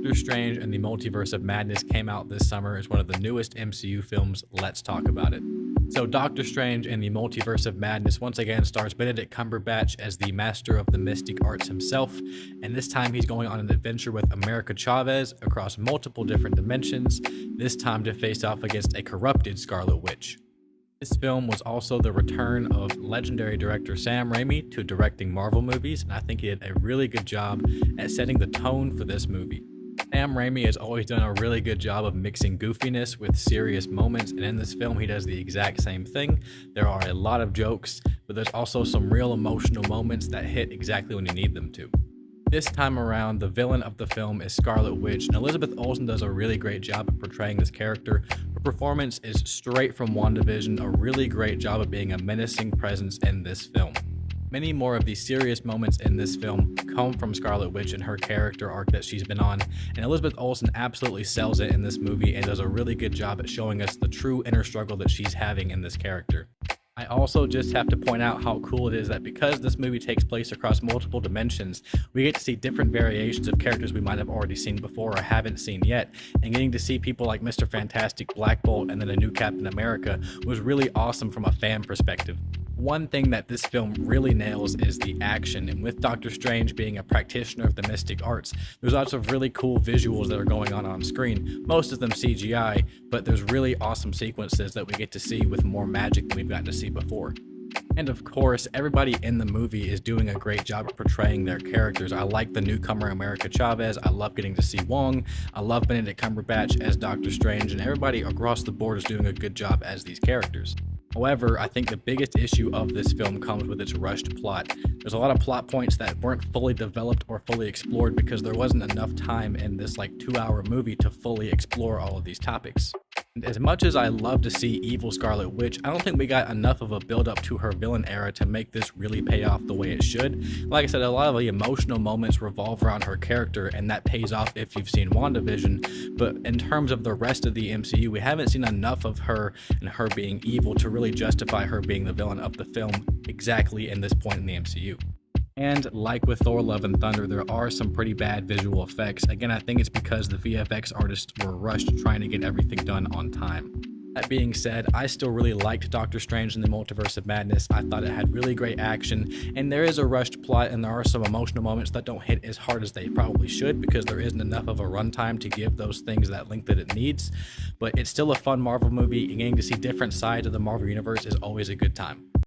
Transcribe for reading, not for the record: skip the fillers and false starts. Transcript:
Doctor Strange and the Multiverse of Madness came out this summer as one of the newest MCU films. Let's talk about it. So Doctor Strange and the Multiverse of Madness once again stars Benedict Cumberbatch as the master of the mystic arts himself, and this time he's going on an adventure with America Chavez across multiple different dimensions, this time to face off against a corrupted Scarlet Witch. This film was also the return of legendary director Sam Raimi to directing Marvel movies, and I think he did a really good job at setting the tone for this movie. Sam Raimi has always done a really good job of mixing goofiness with serious moments, and in this film he does the exact same thing. There are a lot of jokes, but there's also some real emotional moments that hit exactly when you need them to. This time around, the villain of the film is Scarlet Witch, and Elizabeth Olsen does a really great job of portraying this character. Her performance is straight from WandaVision, a really great job of being a menacing presence in this film. Many more of the serious moments in this film come from Scarlet Witch and her character arc that she's been on, and Elizabeth Olsen absolutely sells it in this movie and does a really good job at showing us the true inner struggle that she's having in this character. I also just have to point out how cool it is that because this movie takes place across multiple dimensions, we get to see different variations of characters we might have already seen before or haven't seen yet, and getting to see people like Mr. Fantastic, Black Bolt, and then a new Captain America was really awesome from a fan perspective. One thing that this film really nails is the action, and with Doctor Strange being a practitioner of the mystic arts, there's lots of really cool visuals that are going on screen, most of them CGI, but there's really awesome sequences that we get to see with more magic than we've gotten to see before. And of course, everybody in the movie is doing a great job of portraying their characters. I like the newcomer America Chavez, I love getting to see Wong, I love Benedict Cumberbatch as Doctor Strange, and everybody across the board is doing a good job as these characters. However, I think the biggest issue of this film comes with its rushed plot. There's a lot of plot points that weren't fully developed or fully explored because there wasn't enough time in this 2-hour movie to fully explore all of these topics. And as much as I love to see evil Scarlet Witch, I don't think we got enough of a build up to her villain era to make this really pay off the way it should. Like I said, a lot of the emotional moments revolve around her character, and that pays off if you've seen WandaVision, but in terms of the rest of the MCU, we haven't seen enough of her and her being evil to really justify her being the villain of the film exactly in this point in the MCU. And like with Thor Love and Thunder, there are some pretty bad visual effects. Again, I think it's because the VFX artists were rushed trying to get everything done on time. That being said, I still really liked Doctor Strange in the Multiverse of Madness. I thought it had really great action, and there is a rushed plot, and there are some emotional moments that don't hit as hard as they probably should because there isn't enough of a runtime to give those things that length that it needs. But it's still a fun Marvel movie, and getting to see different sides of the Marvel Universe is always a good time.